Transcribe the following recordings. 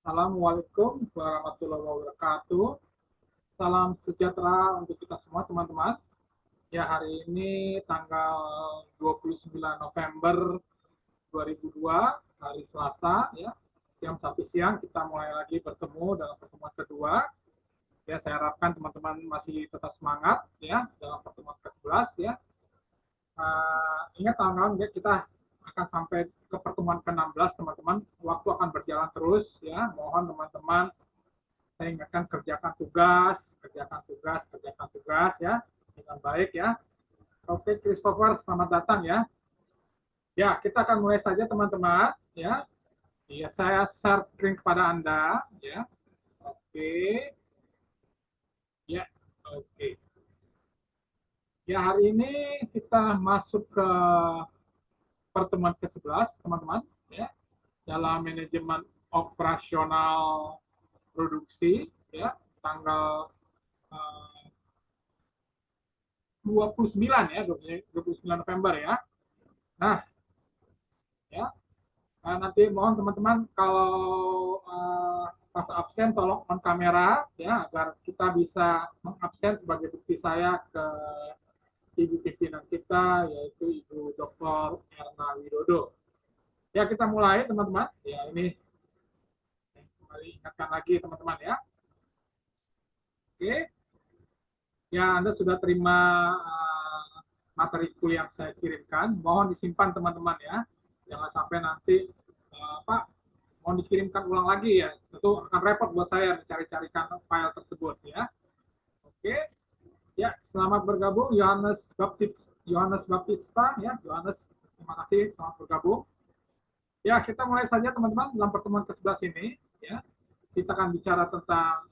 Assalamualaikum warahmatullahi wabarakatuh. Salam sejahtera untuk kita semua teman-teman. Ya, hari ini tanggal 29 November 2002, hari Selasa ya. Jam 1 siang kita mulai lagi bertemu dalam pertemuan kedua. Ya, saya harapkan teman-teman masih tetap semangat ya dalam pertemuan ke-11 ya. Ingat kawan-kawan, kita akan sampai ke pertemuan ke-16 teman-teman. Waktu akan berjalan terus ya. Mohon teman-teman, saya ingatkan kerjakan tugas ya dengan baik ya. Oke, Christopher, selamat datang ya. Ya, kita akan mulai saja teman-teman ya. Ya, saya share screen kepada Anda ya. Oke. Ya, oke. Ya, hari ini kita masuk ke pertemuan ke-11 teman-teman ya. Dalam manajemen operasional produksi ya, tanggal 29 ya, 29 November ya. Nah, ya. Nanti mohon teman-teman kalau pas absen tolong on kamera ya agar kita bisa mengabsen sebagai bukti saya ke ibu pimpinan kita yaitu Ibu Dr. Erna Widodo. Ya, kita mulai teman-teman. Ya, ini kembali ingatkan lagi teman-teman ya. Oke. Ya, Anda sudah terima materi kuliah yang saya kirimkan. Mohon disimpan teman-teman ya. Jangan sampai nanti Pak mau dikirimkan ulang lagi ya. Tentu akan repot buat saya mencari-carikan file tersebut ya. Oke. Ya, selamat bergabung Yohanes Baptista ya. Yohanes, terima kasih selamat bergabung. Ya, kita mulai saja teman-teman dalam pertemuan ke-11 ini ya. Kita akan bicara tentang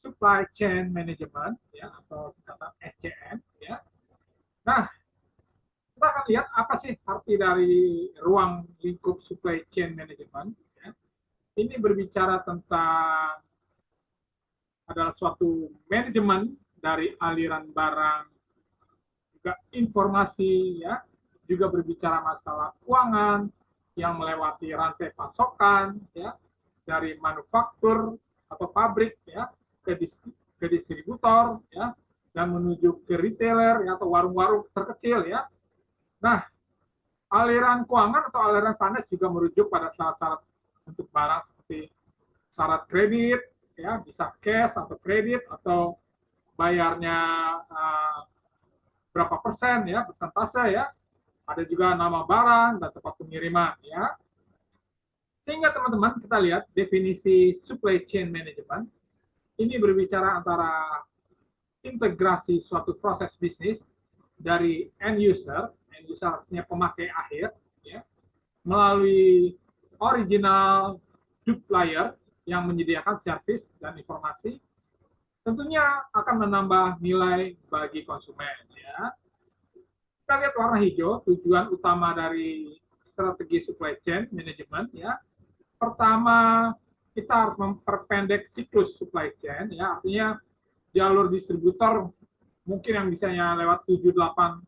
supply chain management ya atau singkatan SCM ya. Nah, kita akan lihat apa sih arti dari ruang lingkup supply chain management. Ya. Ini berbicara tentang adalah suatu manajemen dari aliran barang, juga informasi, ya, juga berbicara masalah keuangan yang melewati rantai pasokan, ya, dari manufaktur atau pabrik, ya, ke distributor, ya, dan menuju ke retailer ya, atau warung-warung terkecil, ya. Nah, aliran keuangan atau aliran finance juga merujuk pada syarat-syarat untuk barang seperti syarat kredit, ya bisa cash atau kredit atau bayarnya berapa persen ya, persentase ya. Ada juga nama barang dan tempat pengiriman ya. Sehingga teman-teman kita lihat definisi supply chain management ini berbicara antara integrasi suatu proses bisnis dari end user artinya pemakai akhir, ya, melalui original supplier yang menyediakan servis dan informasi, tentunya akan menambah nilai bagi konsumen. Ya. Kita lihat warna hijau, tujuan utama dari strategi supply chain management. Ya. Pertama, kita harus memperpendek siklus supply chain, ya, artinya jalur distributor mungkin yang bisanya lewat 7-8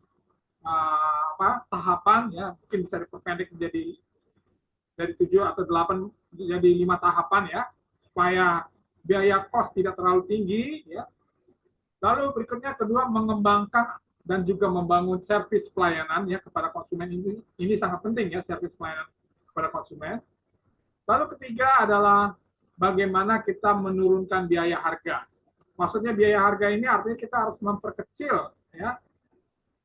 tahapan ya, mungkin bisa diperpendek menjadi dari 7 atau 8 jadi 5 tahapan ya, supaya biaya kos tidak terlalu tinggi ya. Lalu berikutnya kedua, mengembangkan dan juga membangun servis pelayanan ya kepada konsumen. Ini sangat penting ya, servis pelayanan kepada konsumen. Lalu ketiga adalah bagaimana kita menurunkan biaya harga. Maksudnya biaya harga ini artinya kita harus memperkecil ya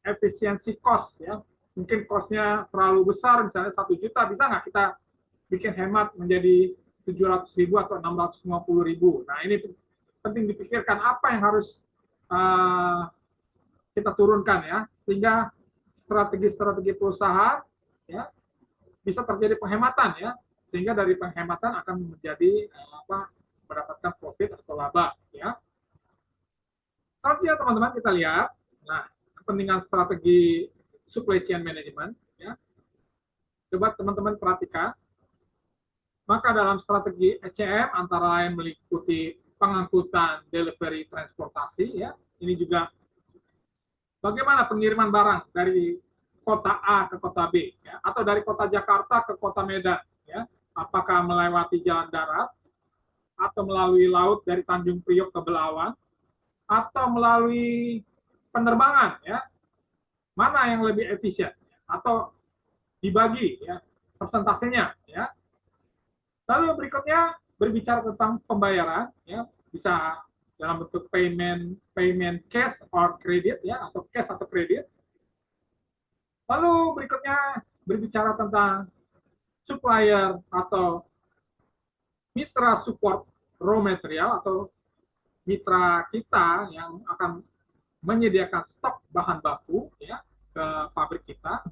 efisiensi kos ya. Mungkin kosnya terlalu besar, misalnya 1 juta, bisa nggak kita bikin hemat menjadi 700.000 atau 650.000. Nah, ini penting dipikirkan apa yang harus kita turunkan ya, sehingga strategi-strategi perusahaan ya bisa terjadi penghematan ya, sehingga dari penghematan akan menjadi mendapatkan profit atau laba ya. Selanjutnya teman-teman kita lihat, nah kepentingan strategi supply chain management ya. Coba teman-teman perhatikan. Maka dalam strategi SCM antara lain meliputi pengangkutan, delivery, transportasi ya. Ini juga bagaimana pengiriman barang dari kota A ke kota B ya, atau dari kota Jakarta ke kota Medan ya. Apakah melewati jalan darat atau melalui laut dari Tanjung Priok ke Belawan, atau melalui penerbangan, ya, mana yang lebih efisien, atau dibagi, ya, persentasenya, ya. Lalu berikutnya berbicara tentang pembayaran, ya, bisa dalam bentuk payment cash or credit, ya, atau cash atau kredit. Lalu berikutnya berbicara tentang supplier atau mitra support raw material atau mitra kita yang akan menyediakan stok bahan baku, ya, ke pabrik kita.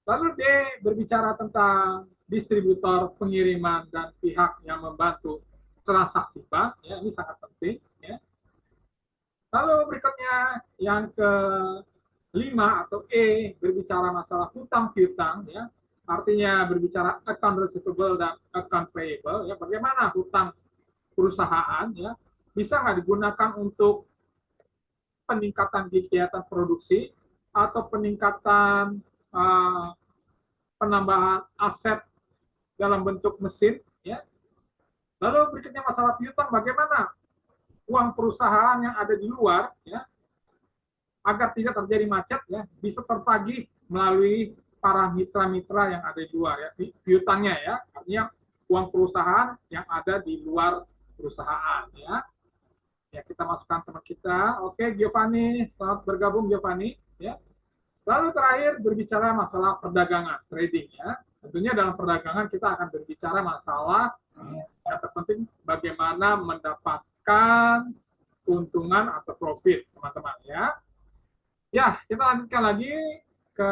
Lalu D berbicara tentang distributor, pengiriman, dan pihak yang membantu transaksi bank, ya, ini sangat penting, ya. Lalu berikutnya yang kelima atau E berbicara masalah hutang piutang, ya, artinya berbicara account receivable dan account payable, ya, bagaimana hutang perusahaan, ya, bisa nggak digunakan untuk peningkatan kegiatan produksi atau peningkatan penambahan aset dalam bentuk mesin, ya. Lalu berikutnya masalah piutang, bagaimana uang perusahaan yang ada di luar, ya, agar tidak terjadi macet, ya, bisa tertagih melalui para mitra-mitra yang ada di luar, ya, piutangnya, ya, artinya uang perusahaan yang ada di luar perusahaan, ya. Ya, kita masukkan teman kita. Oke, Giovanni, selamat bergabung Giovanni, ya. Lalu terakhir berbicara masalah perdagangan, trading, ya. Tentunya dalam perdagangan kita akan berbicara masalah yang terpenting bagaimana mendapatkan keuntungan atau profit, teman-teman, ya. Ya, kita lanjutkan lagi ke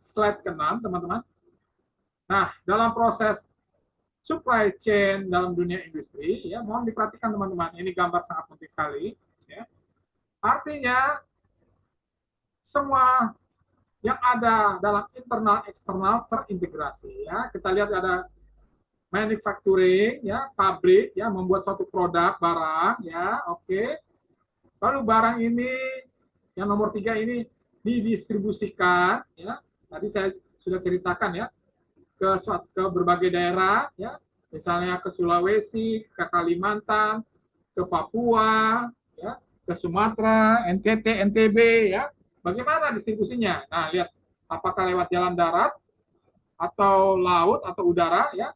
slide ke-6, teman-teman. Nah, dalam proses supply chain dalam dunia industri, ya, mohon diperhatikan teman-teman, ini gambar sangat penting sekali, ya. Artinya semua yang ada dalam internal eksternal terintegrasi, ya. Kita lihat ada manufacturing, ya, pabrik, ya, membuat suatu produk barang, ya, oke. Lalu barang ini yang nomor 3 ini didistribusikan, ya. Tadi saya sudah ceritakan, ya, ke berbagai daerah, ya, misalnya ke Sulawesi, ke Kalimantan, ke Papua, ya, ke Sumatera, NTT, NTB, ya. Bagaimana distribusinya? Nah, lihat apakah lewat jalan darat atau laut atau udara, ya.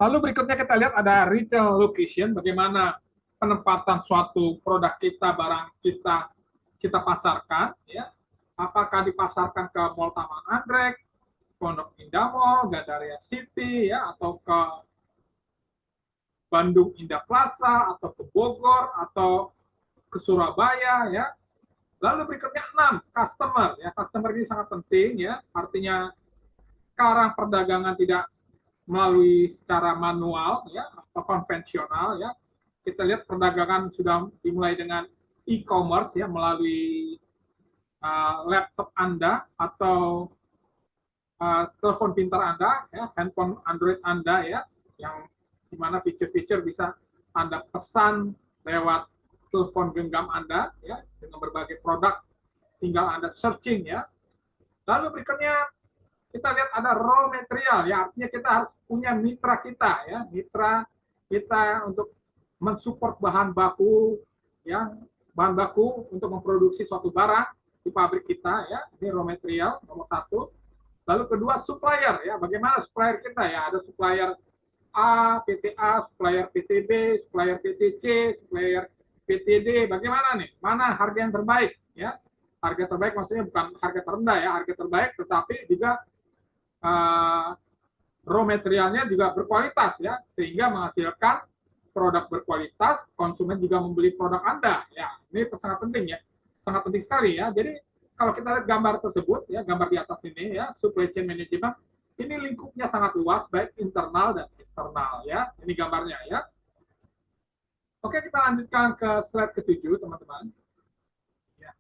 Lalu berikutnya kita lihat ada retail location, bagaimana penempatan suatu produk kita, barang kita pasarkan, ya. Apakah dipasarkan ke Mall Taman Anggrek, Pondok Indah Mall, Gandaria City, ya, atau ke Bandung Indah Plaza, atau ke Bogor, atau ke Surabaya, ya. Lalu berikutnya 6, customer, ya. Customer ini sangat penting, ya. Artinya sekarang perdagangan tidak melalui secara manual, ya, atau konvensional, ya. Kita lihat perdagangan sudah dimulai dengan e-commerce, ya, melalui laptop Anda atau telepon pintar Anda, ya, handphone Android Anda, ya, yang dimana fitur-fitur bisa Anda pesan lewat telepon genggam Anda, ya, dengan berbagai produk, tinggal Anda searching, ya. Lalu berikutnya kita lihat ada raw material, ya, artinya kita harus punya mitra kita, ya, mitra kita untuk mensupport bahan baku, ya, bahan baku untuk memproduksi suatu barang di pabrik kita, ya. Ini raw material nomor 1. Lalu kedua supplier, ya, bagaimana supplier kita, ya, ada supplier A, PTA, supplier PTB, supplier PTC, supplier PTD, bagaimana nih, mana harga yang terbaik, ya. Harga terbaik maksudnya bukan harga terendah, ya, harga terbaik, tetapi juga raw materialnya juga berkualitas, ya, sehingga menghasilkan produk berkualitas, konsumen juga membeli produk Anda, ya. Ini sangat penting, ya, sangat penting sekali, ya. Jadi kalau kita lihat gambar tersebut, ya, gambar di atas ini, ya, supply chain management, ini lingkupnya sangat luas, baik internal dan eksternal, ya. Ini gambarnya, ya. Oke, kita lanjutkan ke slide ke-7, teman-teman. Ya.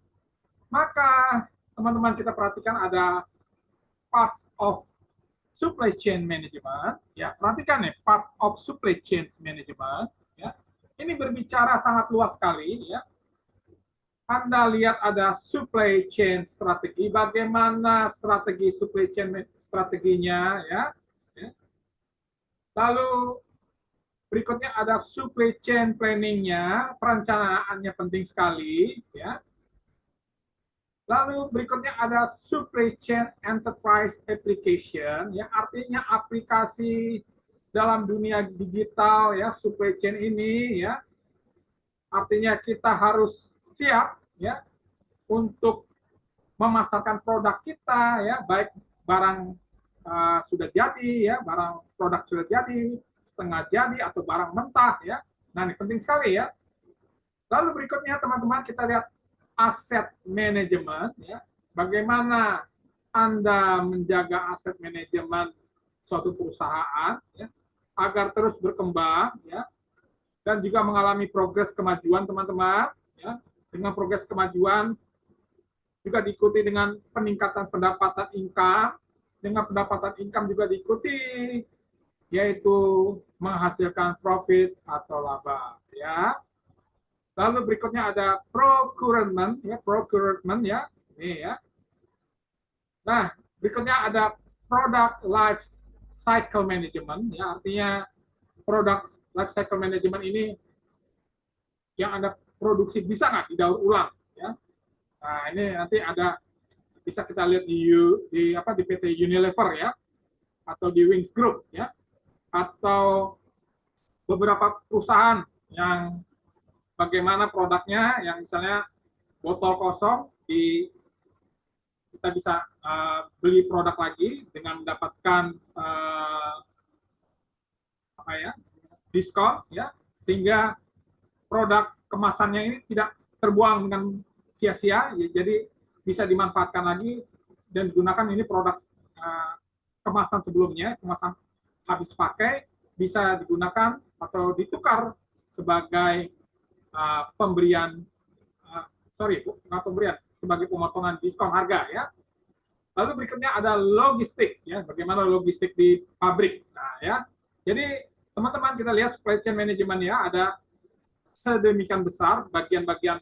Maka teman-teman kita perhatikan ada parts of supply chain management, ya, perhatikan nih, part of supply chain management, ya, ini berbicara sangat luas sekali, ya. Anda lihat ada supply chain strategi, bagaimana strategi supply chain strateginya, ya. Lalu berikutnya ada supply chain planning-nya, perencanaannya penting sekali, ya. Lalu berikutnya ada supply chain enterprise application, ya, artinya aplikasi dalam dunia digital, ya, supply chain ini, ya, artinya kita harus siap, ya, untuk memasarkan produk kita, ya, baik barang sudah jadi, ya, barang produk sudah jadi, setengah jadi atau barang mentah, ya. Nah, ini penting sekali, ya. Lalu berikutnya teman-teman kita lihat aset manajemen, ya. Bagaimana Anda menjaga aset manajemen suatu perusahaan, ya, agar terus berkembang, ya, dan juga mengalami progres kemajuan teman-teman, ya. Dengan progres kemajuan juga diikuti dengan peningkatan pendapatan income, dengan pendapatan income juga diikuti yaitu menghasilkan profit atau laba, ya. Lalu berikutnya ada procurement, ya, procurement, ya, ini, ya. Nah, berikutnya ada product life cycle management, ya, artinya product life cycle management ini yang Anda produksi bisa nggak didaur ulang, ya. Nah, ini nanti ada bisa kita lihat di PT Unilever, ya, atau di Wings Group, ya, atau beberapa perusahaan yang bagaimana produknya yang misalnya botol kosong kita bisa beli produk lagi dengan mendapatkan apa ya, diskon, ya, sehingga produk kemasannya ini tidak terbuang dengan sia-sia, ya, jadi bisa dimanfaatkan lagi dan digunakan ini produk kemasan sebelumnya, kemasan habis pakai bisa digunakan atau ditukar sebagai pemberian bukan pemberian, sebagai pemotongan diskon harga, ya. Lalu berikutnya ada logistik, ya, bagaimana logistik di pabrik. Nah, ya. Jadi teman-teman kita lihat supply chain management, ya, ada sedemikian besar bagian-bagian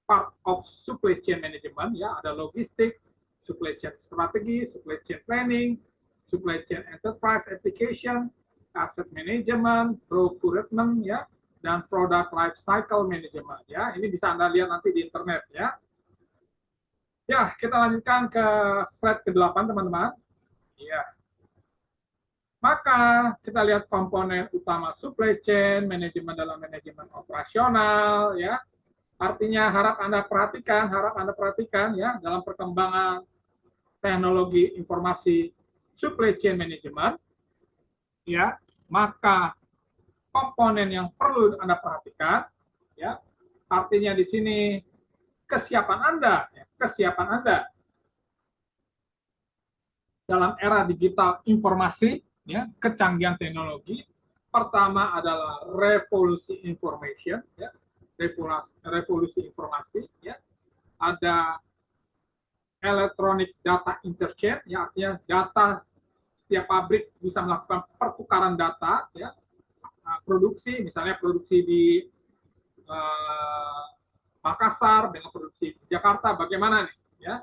part of supply chain management, ya, ada logistik, supply chain strategi, supply chain planning, supply chain enterprise application, asset management, procurement, ya, dan product life cycle management, ya. Ini bisa Anda lihat nanti di internet, ya. Ya, kita lanjutkan ke slide ke-8, teman-teman. Ya. Maka kita lihat komponen utama supply chain, manajemen dalam manajemen operasional, ya. Artinya harap Anda perhatikan, ya, dalam perkembangan teknologi informasi supply chain management, ya, maka komponen yang perlu Anda perhatikan, ya, artinya di sini kesiapan Anda, ya, kesiapan Anda dalam era digital informasi, ya, kecanggihan teknologi. Pertama adalah revolusi information, ya, revolusi informasi, ya. Ada electronic data interchange, ya, artinya data setiap pabrik bisa melakukan pertukaran data, ya. Produksi, misalnya produksi di Makassar dengan produksi di Jakarta, bagaimana nih, ya,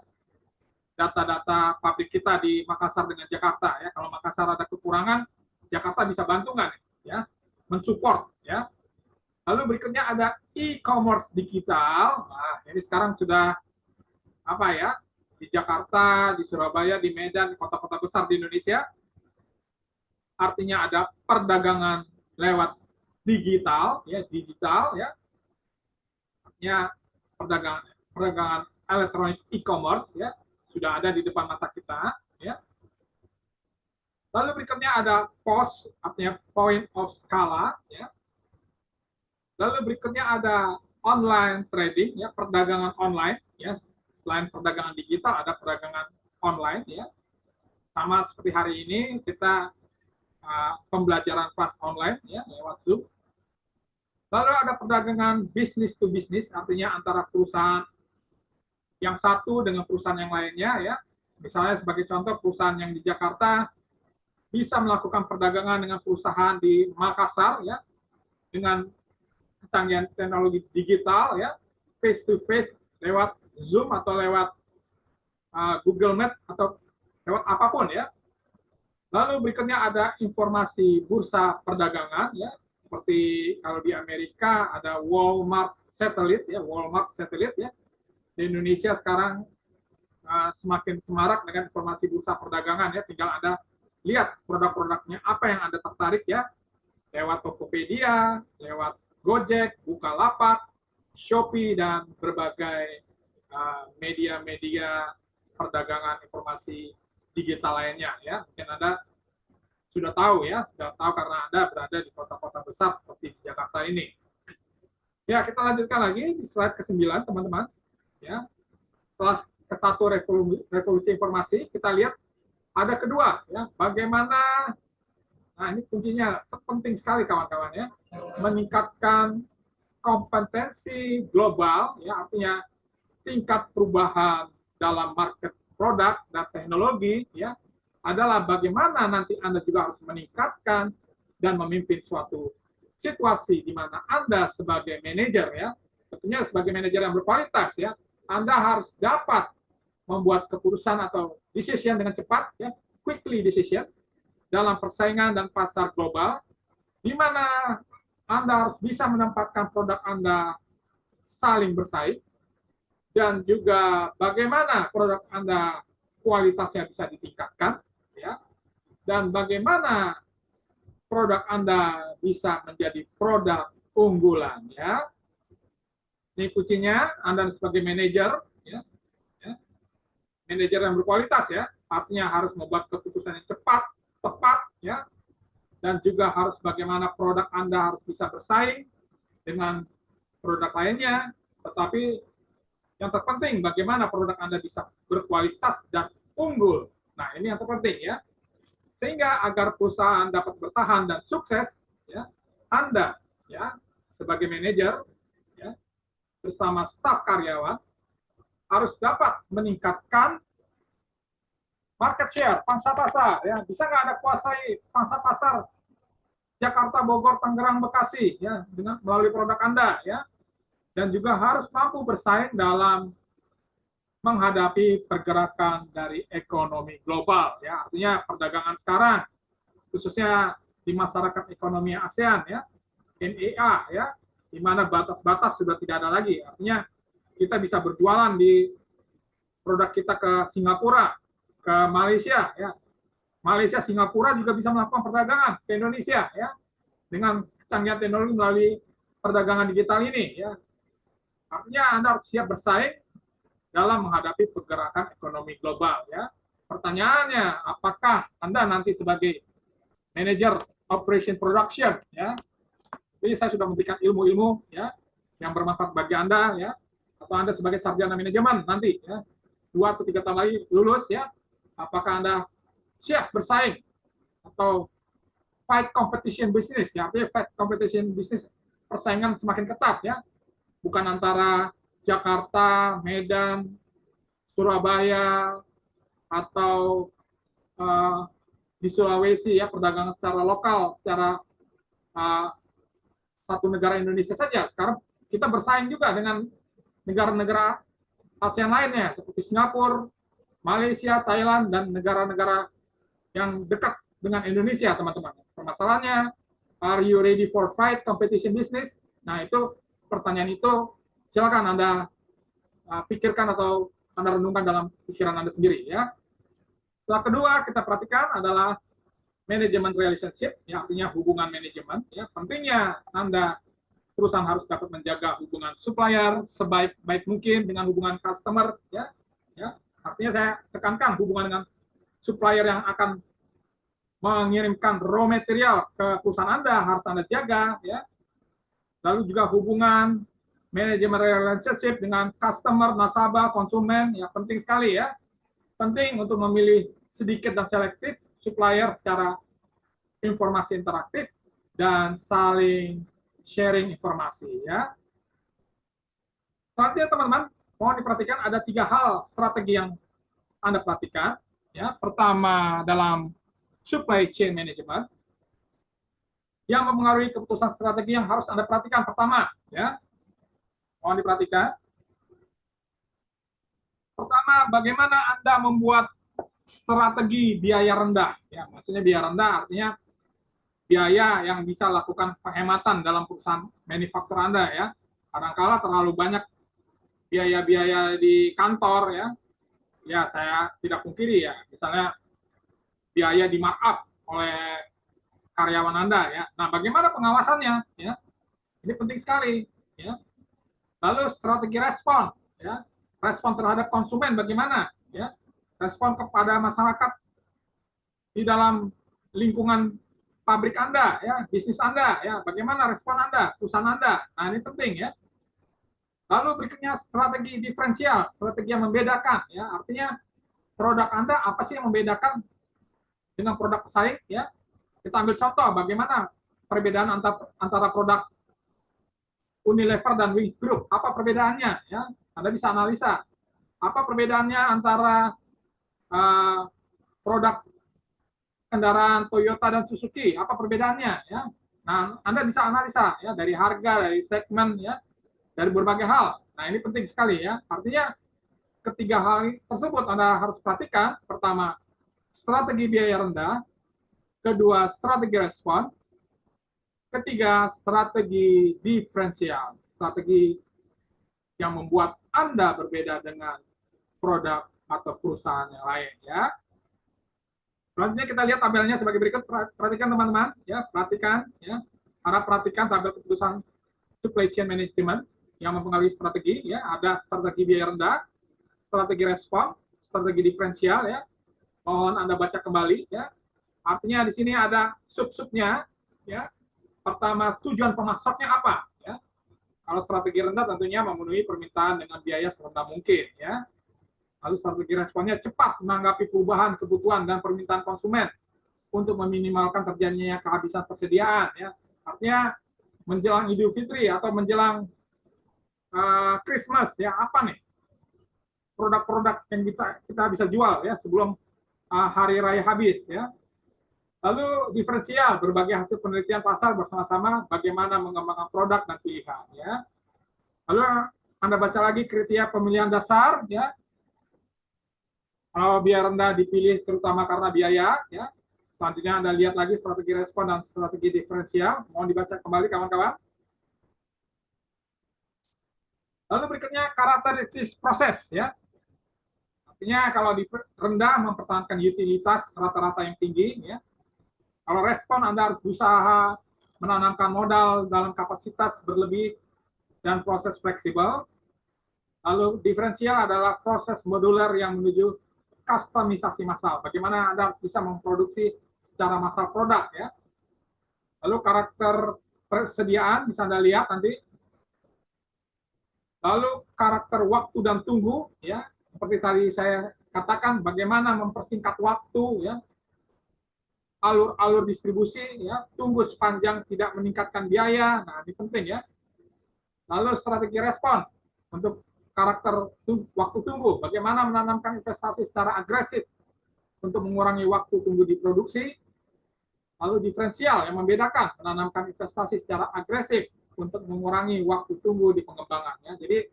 data-data pabrik kita di Makassar dengan Jakarta, ya. Kalau Makassar ada kekurangan, Jakarta bisa bantu nggak, ya, mensupport, ya. Lalu berikutnya ada e-commerce digital. Nah, ini sekarang sudah apa, ya, di Jakarta, di Surabaya, di Medan, di kota-kota besar di Indonesia. Artinya ada perdagangan lewat digital, ya, artinya perdagangan elektronik e-commerce, ya, sudah ada di depan mata kita, ya. Lalu berikutnya ada POS, artinya point of scala, ya. Lalu berikutnya ada online trading, ya, perdagangan online, ya. Selain perdagangan digital ada perdagangan online, ya. Sama seperti hari ini kita pembelajaran kelas online, ya, lewat Zoom. Lalu ada perdagangan business to business, artinya antara perusahaan yang satu dengan perusahaan yang lainnya, ya. Misalnya sebagai contoh perusahaan yang di Jakarta bisa melakukan perdagangan dengan perusahaan di Makassar, ya, dengan kecanggihan teknologi digital, ya, face to face lewat Zoom atau lewat Google Meet atau lewat apapun ya. Lalu berikutnya ada informasi bursa perdagangan ya, seperti kalau di Amerika ada Walmart Satellite ya, Walmart Satellite ya. Di Indonesia sekarang semakin semarak dengan informasi bursa perdagangan ya, tinggal Anda lihat produk-produknya apa yang Anda tertarik ya, lewat Tokopedia, lewat Gojek, Bukalapak, Shopee, dan berbagai media-media perdagangan informasi digital lainnya ya. Mungkin Anda sudah tahu ya, sudah tahu karena Anda berada di kota-kota besar seperti di Jakarta ini. Ya, kita lanjutkan lagi di slide ke-9, teman-teman. Ya, setelah ke-1 revolusi informasi, kita lihat ada kedua ya, bagaimana, nah ini kuncinya penting sekali kawan-kawan ya, meningkatkan kompetensi global ya, artinya tingkat perubahan dalam market produk dan teknologi ya, adalah bagaimana nanti Anda juga harus meningkatkan dan memimpin suatu situasi di mana Anda sebagai manajer ya, tentunya sebagai manajer yang berkualitas ya, Anda harus dapat membuat keputusan atau decision dengan cepat ya, quickly decision dalam persaingan dan pasar global, di mana Anda harus bisa menempatkan produk Anda saling bersaing, dan juga bagaimana produk Anda kualitasnya bisa ditingkatkan ya, dan bagaimana produk Anda bisa menjadi produk unggulan ya. Ini kuncinya Anda sebagai manajer ya, manajer yang berkualitas ya, artinya harus membuat keputusan yang cepat, tepat ya, dan juga harus bagaimana produk Anda harus bisa bersaing dengan produk lainnya, tetapi yang terpenting bagaimana produk Anda bisa berkualitas dan unggul. Nah, ini yang terpenting ya. Sehingga agar perusahaan dapat bertahan dan sukses ya, Anda ya sebagai manajer ya bersama staf karyawan harus dapat meningkatkan market share, pangsa pasar ya. Bisa nggak Anda kuasai pangsa pasar Jakarta, Bogor, Tangerang, Bekasi ya dengan melalui produk Anda ya. Dan juga harus mampu bersaing dalam menghadapi pergerakan dari ekonomi global ya, artinya perdagangan sekarang khususnya di masyarakat ekonomi ASEAN ya, NEA ya, di mana batas-batas sudah tidak ada lagi, artinya kita bisa berjualan di produk kita ke Singapura, ke Malaysia ya, Malaysia, Singapura juga bisa melakukan perdagangan ke Indonesia ya, dengan kecanggihan teknologi melalui perdagangan digital ini ya. Artinya Anda harus siap bersaing dalam menghadapi pergerakan ekonomi global ya. Pertanyaannya, apakah Anda nanti sebagai manajer operation production ya, jadi saya sudah memberikan ilmu-ilmu ya yang bermanfaat bagi Anda ya, atau Anda sebagai sarjana manajemen nanti ya 2 atau 3 tahun lagi lulus ya, apakah Anda siap bersaing atau fight competition business ya, artinya fight competition business, persaingan semakin ketat ya, bukan antara Jakarta, Medan, Surabaya, atau di Sulawesi ya, perdagangan secara lokal, secara satu negara Indonesia saja. Sekarang kita bersaing juga dengan negara-negara ASEAN lainnya, seperti Singapura, Malaysia, Thailand, dan negara-negara yang dekat dengan Indonesia, teman-teman. Permasalahannya, are you ready for fight competition business? Nah, itu pertanyaan itu silakan Anda pikirkan atau Anda renungkan dalam pikiran Anda sendiri ya. Setelah kedua kita perhatikan adalah manajemen relationship, ya, artinya hubungan manajemen. Ya, pentingnya Anda perusahaan harus dapat menjaga hubungan supplier sebaik-baik mungkin dengan hubungan customer. Ya, ya, artinya saya tekankan hubungan dengan supplier yang akan mengirimkan raw material ke perusahaan Anda harus Anda jaga. Ya. Lalu juga hubungan manajemen relationship dengan customer, nasabah, konsumen, ya penting sekali ya. Penting untuk memilih sedikit dan selektif supplier secara informasi interaktif dan saling sharing informasi ya. Selanjutnya teman-teman, mohon diperhatikan ada 3 hal strategi yang Anda perhatikan ya. Pertama dalam supply chain management yang mempengaruhi keputusan strategi yang harus Anda perhatikan. Pertama ya, mohon diperhatikan. Pertama, bagaimana Anda membuat strategi biaya rendah. Ya, maksudnya biaya rendah artinya biaya yang bisa lakukan penghematan dalam perusahaan manufaktur Anda ya. Kadangkala terlalu banyak biaya-biaya di kantor ya. Ya, saya tidak pungkiri ya. Misalnya biaya di markup oleh karyawan Anda ya. Nah, bagaimana pengawasannya ya? Ini penting sekali ya. Lalu strategi respon ya. Respon terhadap konsumen bagaimana ya? Respon kepada masyarakat di dalam lingkungan pabrik Anda ya, bisnis Anda ya. Bagaimana respon Anda, perusahaan Anda. Nah, ini penting ya. Lalu berikutnya strategi diferensial, strategi yang membedakan ya. Artinya produk Anda apa sih yang membedakan dengan produk pesaing ya? Kita ambil contoh bagaimana perbedaan antara produk Unilever dan Wings Group. Apa perbedaannya ya? Anda bisa analisa. Apa perbedaannya antara produk kendaraan Toyota dan Suzuki? Apa perbedaannya ya? Nah, Anda bisa analisa ya dari harga, dari segmen ya, dari berbagai hal. Nah, ini penting sekali ya. Artinya ketiga hal tersebut Anda harus perhatikan. Pertama, strategi biaya rendah. Kedua, strategi respon. Ketiga, strategi diferensial. Strategi yang membuat Anda berbeda dengan produk atau perusahaan yang lain ya. Selanjutnya kita lihat tabelnya sebagai berikut. Perhatikan teman-teman ya, perhatikan ya. Harap perhatikan tabel keputusan supply chain management yang mempengaruhi strategi ya. Ada strategi biaya rendah, strategi respon, strategi diferensial ya. Mohon Anda baca kembali ya. Artinya di sini ada sub-subnya ya. Pertama, tujuan pemasoknya apa ya. Kalau strategi rendah tentunya memenuhi permintaan dengan biaya serendah mungkin ya. Lalu strategi responnya cepat menanggapi perubahan kebutuhan dan permintaan konsumen untuk meminimalkan terjadinya kehabisan persediaan ya. Artinya menjelang Idul Fitri atau menjelang Christmas ya, apa nih produk-produk yang kita bisa jual ya sebelum hari raya habis ya. Lalu diferensial, berbagai hasil penelitian pasar bersama-sama bagaimana mengembangkan produk dan pilihan ya. Lalu Anda baca lagi kriteria pemilihan dasar ya. Kalau biaya rendah dipilih terutama karena biaya ya. Selanjutnya Anda lihat lagi strategi respon dan strategi diferensial. Mohon dibaca kembali kawan-kawan. Lalu berikutnya karakteristik proses ya. Artinya kalau di rendah mempertahankan utilitas rata-rata yang tinggi ya. Kalau respon Anda harus berusaha menanamkan modal dalam kapasitas berlebih dan proses fleksibel. Lalu diferensial adalah proses modular yang menuju kustomisasi massal. Bagaimana Anda bisa memproduksi secara massal produk ya. Lalu karakter persediaan bisa Anda lihat nanti. Lalu karakter waktu dan tunggu ya. Seperti tadi saya katakan bagaimana mempersingkat waktu ya. Alur-alur distribusi ya, tunggu sepanjang tidak meningkatkan biaya. Nah, ini penting ya. Lalu strategi respon untuk karakter waktu tunggu, bagaimana menanamkan investasi secara agresif untuk mengurangi waktu tunggu di produksi. Lalu diferensial yang membedakan, menanamkan investasi secara agresif untuk mengurangi waktu tunggu di pengembangan. Ya. Jadi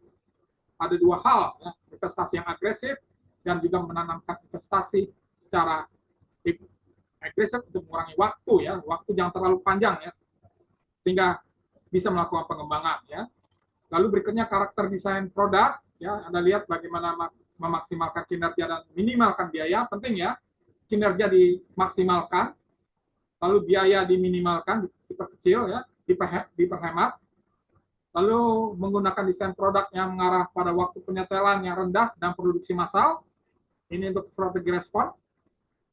ada dua hal, ya, investasi yang agresif dan juga menanamkan investasi secara agresif untuk mengurangi waktu, ya, waktu yang terlalu panjang, ya, sehingga bisa melakukan pengembangan. Ya. Lalu berikutnya karakter desain produk, ya, Anda lihat bagaimana memaksimalkan kinerja dan minimalkan biaya, penting ya, kinerja dimaksimalkan, lalu biaya diminimalkan, diperkecil, ya, diperhemat, lalu menggunakan desain produk yang mengarah pada waktu penyetelan yang rendah dan produksi massal, ini untuk strategi respon.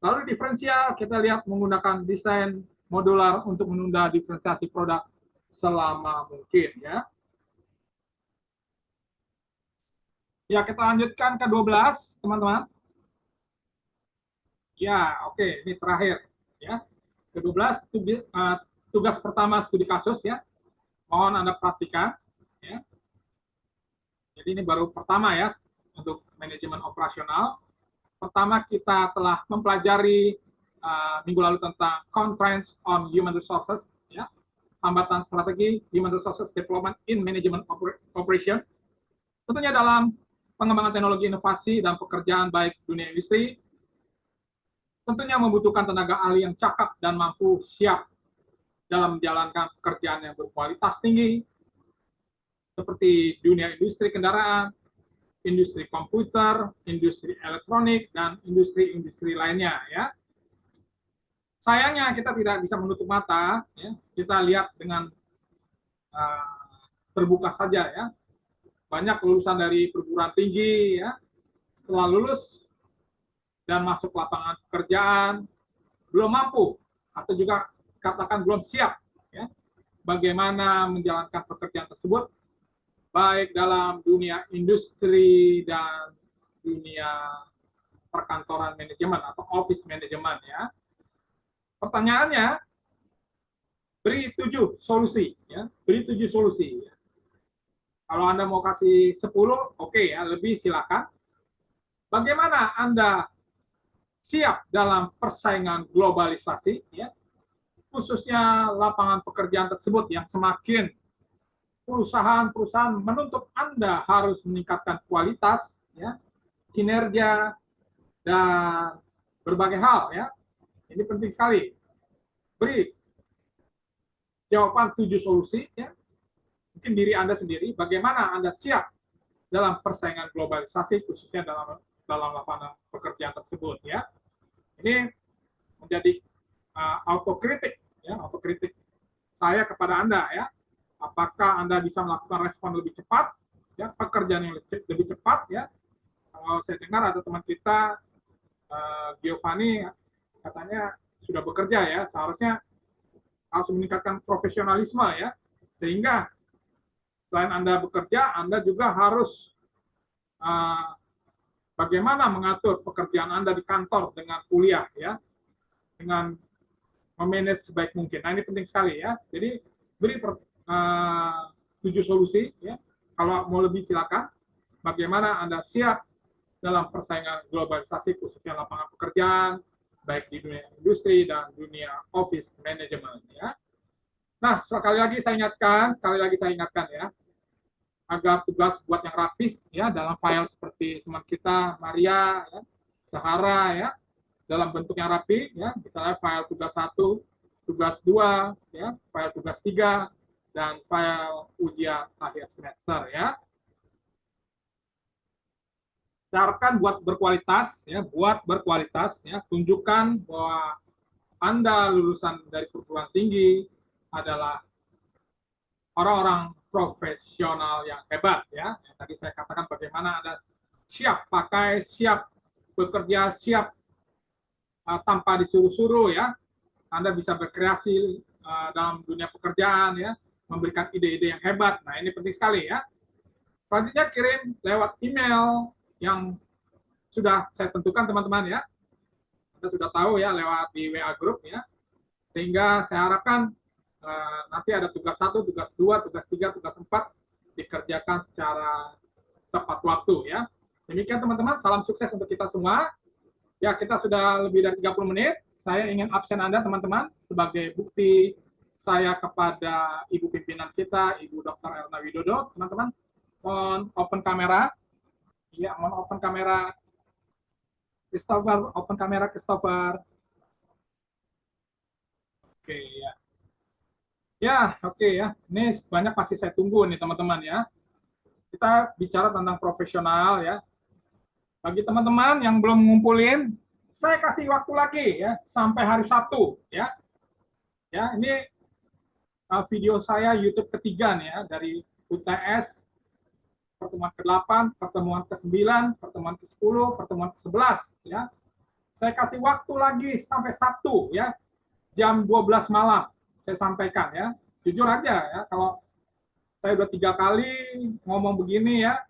Lalu diferensial, kita lihat menggunakan desain modular untuk menunda diferensiasi produk selama mungkin. Ya, ya kita lanjutkan ke 12, teman-teman. Ya, oke, ini terakhir. Ya, ke-12, tugas pertama studi kasus. Ya, mohon Anda perhatikan. Ya. Jadi ini baru pertama ya, untuk manajemen operasional. Pertama kita telah mempelajari minggu lalu tentang Conference on Human Resources, ya, hambatan strategi Human Resources Development in Management Operation. Tentunya dalam pengembangan teknologi inovasi dan pekerjaan baik dunia industri tentunya membutuhkan tenaga ahli yang cakap dan mampu siap dalam menjalankan pekerjaan yang berkualitas tinggi, seperti dunia industri kendaraan, industri komputer, industri elektronik, dan industri-industri lainnya. Ya. Sayangnya kita tidak bisa menutup mata, ya. Kita lihat dengan terbuka saja, ya. Banyak lulusan dari perguruan tinggi, ya, setelah lulus dan masuk lapangan pekerjaan belum mampu atau juga katakan belum siap, ya, bagaimana menjalankan pekerjaan tersebut, baik dalam dunia industri dan dunia perkantoran manajemen atau office manajemen, ya. Pertanyaannya, beri 7 solusi, ya, beri 7 solusi. Ya. Kalau Anda mau kasih 10, oke, ya, lebih silakan. Bagaimana Anda siap dalam persaingan globalisasi, ya, khususnya lapangan pekerjaan tersebut yang semakin perusahaan-perusahaan menuntut Anda harus meningkatkan kualitas, ya, kinerja, dan berbagai hal, ya. Ini penting sekali. Beri jawaban 7 solusi, ya. Mungkin diri Anda sendiri, bagaimana Anda siap dalam persaingan globalisasi, khususnya dalam lapangan pekerjaan tersebut, ya. Ini menjadi autokritik, ya, autokritik saya kepada Anda, ya. Apakah Anda bisa melakukan respon lebih cepat, ya, pekerjaan yang lebih cepat, ya. Kalau saya dengar ada teman kita, Giovanni, katanya sudah bekerja, ya, seharusnya harus meningkatkan profesionalisme, ya, sehingga selain Anda bekerja, Anda juga harus bagaimana mengatur pekerjaan Anda di kantor dengan kuliah, ya, dengan memanage sebaik mungkin. Nah, ini penting sekali, ya. Jadi beri 7 solusi, ya. Kalau mau lebih silakan. Bagaimana Anda siap dalam persaingan globalisasi, khususnya lapangan pekerjaan, baik di dunia industri dan dunia office management, ya. Nah, sekali lagi saya ingatkan, ya, agar tugas buat yang rapih, ya, dalam file seperti teman kita Maria, ya, Sahara, ya, dalam bentuk yang rapi, ya, misalnya file tugas 1, tugas 2, ya, file tugas 3, dan file ujian akhir semester, ya. Carakan buat berkualitas, ya, tunjukkan bahwa Anda lulusan dari perguruan tinggi adalah orang-orang profesional yang hebat, ya. Yang tadi saya katakan bagaimana Anda siap pakai, siap bekerja, siap tanpa disuruh-suruh, ya. Anda bisa berkreasi dalam dunia pekerjaan, ya, memberikan ide-ide yang hebat. Nah, ini penting sekali, ya. Selanjutnya kirim lewat email yang sudah saya tentukan, teman-teman, ya. Anda sudah tahu, ya, lewat di WA Group, ya. Sehingga saya harapkan nanti ada tugas 1, tugas 2, tugas 3, tugas 4 dikerjakan secara tepat waktu, ya. Demikian, teman-teman, salam sukses untuk kita semua. Ya, kita sudah lebih dari 30 menit. Saya ingin absen Anda, teman-teman, sebagai bukti saya kepada Ibu pimpinan kita, Ibu Dr. Erna Widodo. Teman-teman, mohon open kamera. Ya, mohon open kamera. Christopher, open kamera, Christopher. Oke, ya. Ya, oke, ya. Ini banyak pasti saya tunggu nih, teman-teman, ya. Kita bicara tentang profesional, ya. Bagi teman-teman yang belum ngumpulin, saya kasih waktu lagi, ya, sampai hari Sabtu, ya. Ya, ini video saya YouTube ketiga nih, ya, dari UTS pertemuan ke-8, pertemuan ke-9, pertemuan ke-10, pertemuan ke-11, ya. Saya kasih waktu lagi sampai Sabtu, ya. Jam 12 malam saya sampaikan, ya. Jujur aja, ya, kalau saya udah 3 kali ngomong begini, ya,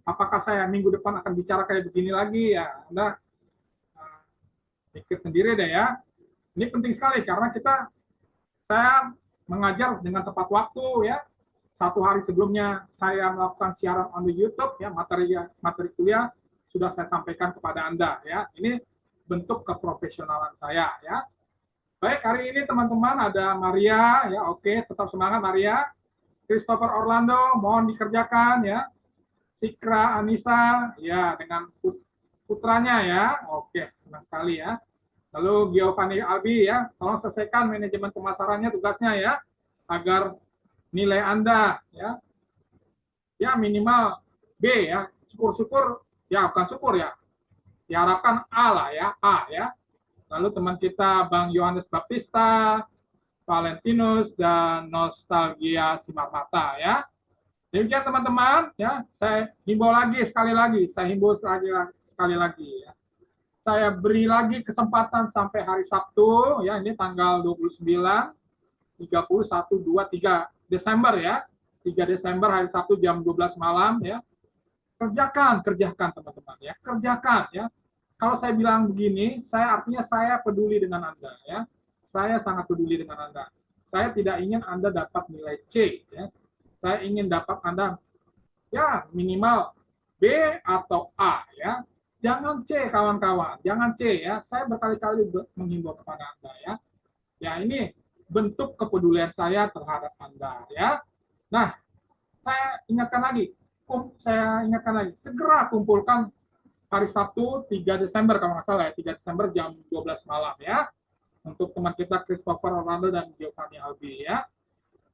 apakah saya minggu depan akan bicara kayak begini lagi, ya. Anda pikir sendiri deh, ya. Ini penting sekali karena saya mengajar dengan tepat waktu, ya. 1 hari sebelumnya saya melakukan siaran on YouTube, ya, materi kuliah sudah saya sampaikan kepada Anda, ya. Ini bentuk keprofesionalan saya, ya. Baik, hari ini teman-teman ada Maria, ya, oke, tetap semangat Maria. Christopher Orlando, mohon dikerjakan, ya. Sikra Anissa, ya, dengan putranya, ya, oke, senang sekali, ya. Lalu Giovanni Albi ya, tolong selesaikan manajemen pemasarannya tugasnya ya, agar nilai Anda ya minimal B ya. Syukur-syukur ya, bukan syukur ya. Diharapkan A lah ya, A ya. Lalu teman kita Bang Yohanes Baptista, Valentinus, dan Nostalgia Simapata ya. Demikian teman-teman ya, saya himbau lagi sekali lagi ya. Saya beri lagi kesempatan sampai hari Sabtu ya, ini tanggal 29, 30, 1, 2, 3 Desember ya. 3 Desember hari Sabtu jam 12 malam ya. Kerjakan teman-teman ya, kerjakan ya. Kalau saya bilang begini, artinya saya peduli dengan Anda ya. Saya sangat peduli dengan Anda. Saya tidak ingin Anda dapat nilai C ya. Saya ingin dapat Anda ya minimal B atau A ya. Jangan C kawan-kawan, jangan C ya. Saya berkali-kali menghimbau kepada Anda ya. Ya ini bentuk kepedulian saya terhadap Anda ya. Nah, saya ingatkan lagi, segera kumpulkan hari Sabtu 3 Desember kalau nggak salah ya, 3 Desember jam 12 malam ya. Untuk teman kita Christopher Orlando dan Giovanni Albi ya.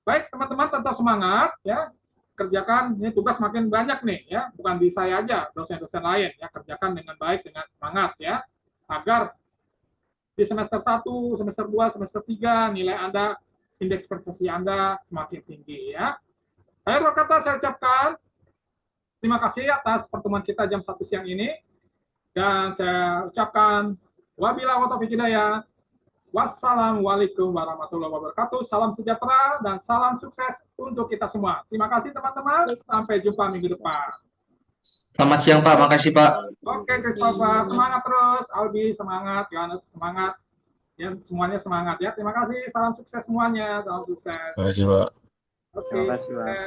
Baik teman-teman, tetap semangat ya, kerjakan, ini tugas makin banyak nih ya, bukan di saya aja, dosen-dosen lain ya, kerjakan dengan baik, dengan semangat ya, agar di semester 1, semester 2, semester 3 nilai Anda, indeks prestasi Anda semakin tinggi ya. Akhir kata saya ucapkan terima kasih atas pertemuan kita jam 1 siang ini, dan saya ucapkan wabillahi taufiq hidayah. Wassalamualaikum warahmatullahi wabarakatuh. Salam sejahtera dan salam sukses untuk kita semua. Terima kasih teman-teman. Sampai jumpa minggu depan. Selamat siang Pak, makasih Pak. Oke, Christopher, semangat terus. Albi semangat, Yohanes semangat. Ya, semuanya semangat ya. Terima kasih. Salam sukses semuanya. Salam sukses. Terima kasih Pak. Oke. Terima kasih Pak.